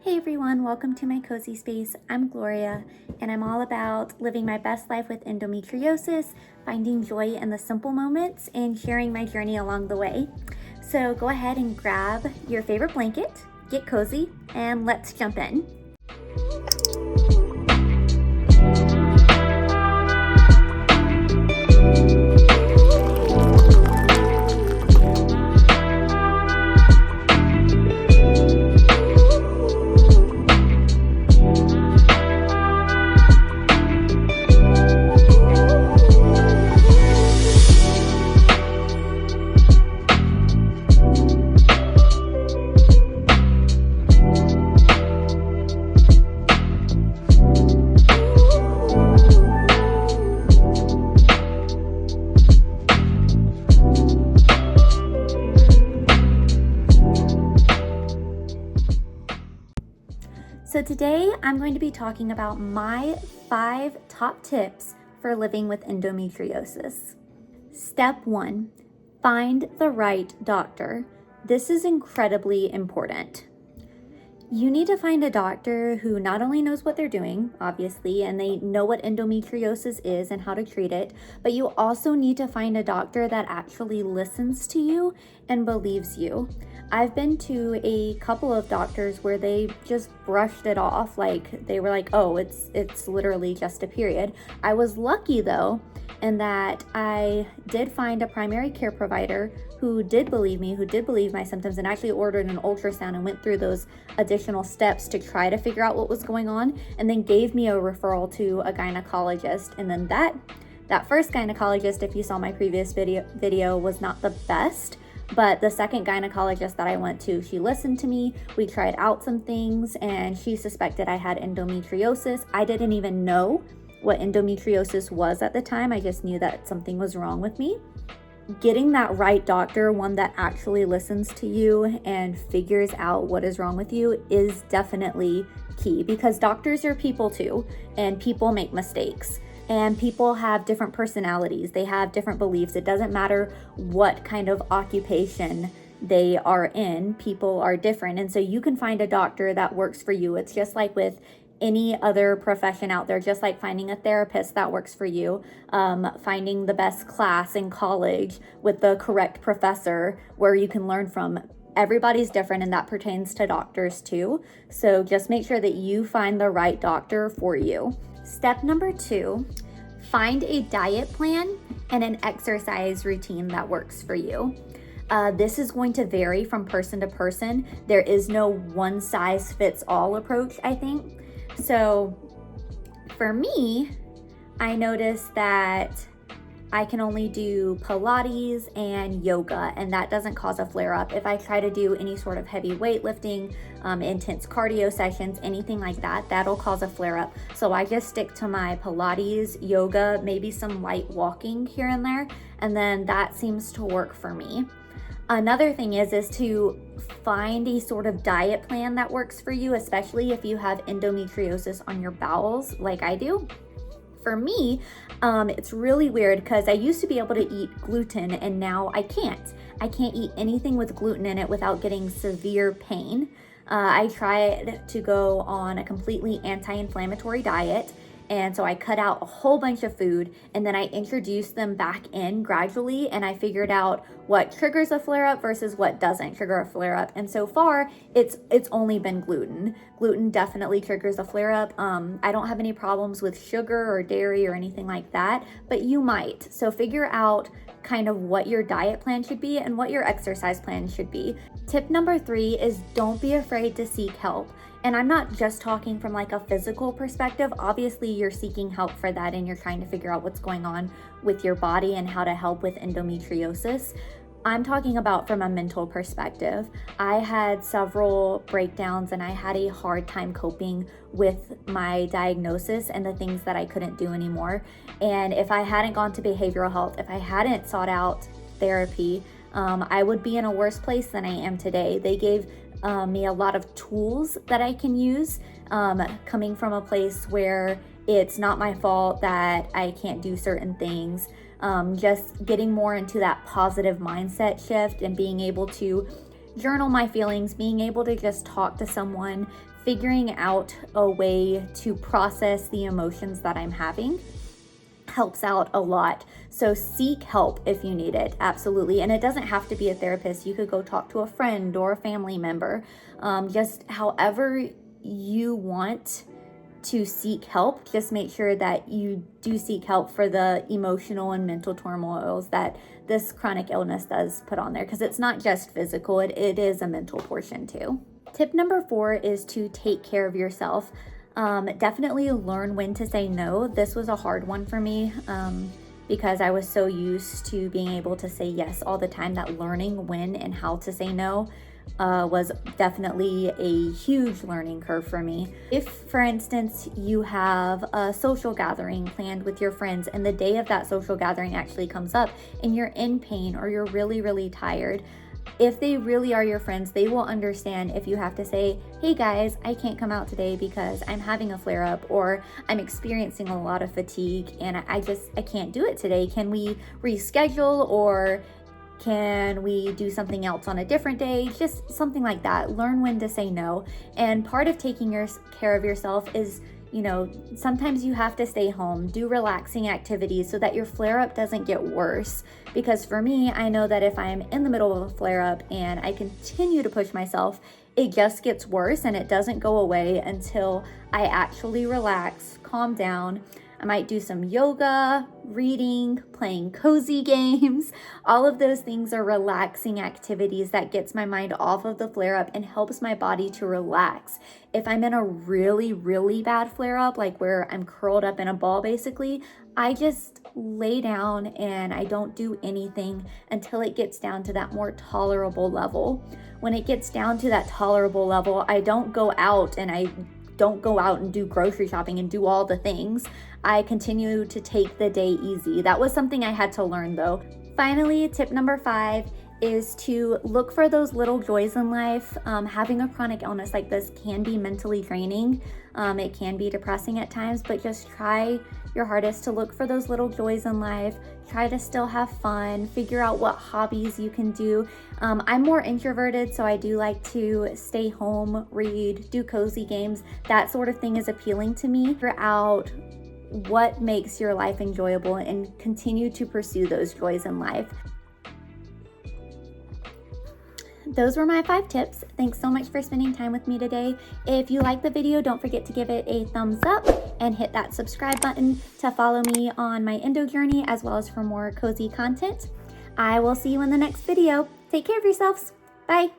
Hey everyone, welcome to my cozy space. I'm Gloria, and I'm all about living my best life with endometriosis, finding joy in the simple moments, and sharing my journey along the way. So go ahead and grab your favorite blanket, get cozy, and let's jump in. So today I'm going to be talking about my 5 top tips for living with endometriosis. Step 1, find the right doctor. This is incredibly important. You need to find a doctor who not only knows what they're doing, obviously, and they know what endometriosis is and how to treat it, but you also need to find a doctor that actually listens to you and believes you. I've been to a couple of doctors where they just brushed it off, like they were like, oh, it's literally just a period. I was lucky though, in that I did find a primary care provider who did believe me, who did believe my symptoms, and actually ordered an ultrasound and went through those additional steps to try to figure out what was going on, and then gave me a referral to a gynecologist. And then that first gynecologist, if you saw my previous video, was not the best. But the second gynecologist that I went to, she listened to me, we tried out some things, and she suspected I had endometriosis. I didn't even know what endometriosis was at the time. I just knew that something was wrong with me. Getting that right doctor, one that actually listens to you and figures out what is wrong with you, is definitely key, because doctors are people too, and people make mistakes. And people have different personalities. They have different beliefs. It doesn't matter what kind of occupation they are in. People are different. And so you can find a doctor that works for you. It's just like with any other profession out there, just like finding a therapist that works for you, finding the best class in college with the correct professor where you can learn from. Everybody's different, and that pertains to doctors too. So just make sure that you find the right doctor for you. Step number 2, find a diet plan and an exercise routine that works for you. This is going to vary from person to person. There is no one size fits all approach, I think. So for me, I noticed that I can only do Pilates and yoga, and that doesn't cause a flare-up. If I try to do any sort of heavy weightlifting, intense cardio sessions, anything like that, that'll cause a flare-up. So I just stick to my Pilates, yoga, maybe some light walking here and there, and then that seems to work for me. Another thing is to find a sort of diet plan that works for you, especially if you have endometriosis on your bowels like I do. For me, it's really weird because I used to be able to eat gluten, and now I can't. I can't eat anything with gluten in it without getting severe pain. I tried to go on a completely anti-inflammatory diet, and so I cut out a whole bunch of food, and then I introduced them back in gradually, and I figured out what triggers a flare-up versus what doesn't trigger a flare-up. And so far, it's only been gluten. Gluten definitely triggers a flare-up. I don't have any problems with sugar or dairy or anything like that, but you might. So figure out kind of what your diet plan should be and what your exercise plan should be. Tip number 3 is don't be afraid to seek help. And I'm not just talking from like a physical perspective. Obviously, you're seeking help for that, and you're trying to figure out what's going on with your body and how to help with endometriosis. I'm talking about from a mental perspective. I had several breakdowns, and I had a hard time coping with my diagnosis and the things that I couldn't do anymore. And if I hadn't gone to behavioral health, if I hadn't sought out therapy, I would be in a worse place than I am today. They gave me a lot of tools that I can use, coming from a place where it's not my fault that I can't do certain things. Just getting more into that positive mindset shift and being able to journal my feelings, being able to just talk to someone, figuring out a way to process the emotions that I'm having helps out a lot. So seek help if you need it, absolutely. And it doesn't have to be a therapist. You could go talk to a friend or a family member. Just however you want to seek help, just make sure that you do seek help for the emotional and mental turmoils that this chronic illness does put on there, because it's not just physical, it is a mental portion too. Tip number 4 is to take care of yourself. Definitely learn when to say no. This was a hard one for me because I was so used to being able to say yes all the time, that learning when and how to say no was definitely a huge learning curve for me. If, for instance, you have a social gathering planned with your friends and the day of that social gathering actually comes up and you're in pain or you're really, really tired, if they really are your friends, they will understand if you have to say, hey guys, I can't come out today because I'm having a flare up or I'm experiencing a lot of fatigue and I can't do it today. Can we reschedule, or can we do something else on a different day? Just something like that. Learn when to say no. And part of taking care of yourself is, sometimes you have to stay home, do relaxing activities so that your flare up doesn't get worse. Because for me, I know that if I'm in the middle of a flare up and I continue to push myself, it just gets worse and it doesn't go away until I actually relax, calm down. I might do some yoga, reading, playing cozy games. All of those things are relaxing activities that gets my mind off of the flare up and helps my body to relax. If I'm in a really, really bad flare up, like where I'm curled up in a ball basically, I just lay down and I don't do anything until it gets down to that more tolerable level. When it gets down to that tolerable level, I don't go out and do grocery shopping and do all the things. I continue to take the day easy. That was something I had to learn though. Finally, tip number 5 is to look for those little joys in life. Having a chronic illness like this can be mentally draining. It can be depressing at times, but just try your hardest to look for those little joys in life. Try to still have fun, figure out what hobbies you can do. I'm more introverted, so I do like to stay home, read, do cozy games. That sort of thing is appealing to me. Figure out what makes your life enjoyable and continue to pursue those joys in life. Those were my 5 tips. Thanks so much for spending time with me today. If you like the video, don't forget to give it a thumbs up and hit that subscribe button to follow me on my endo journey, as well as for more cozy content. I will see you in the next video. Take care of yourselves. Bye.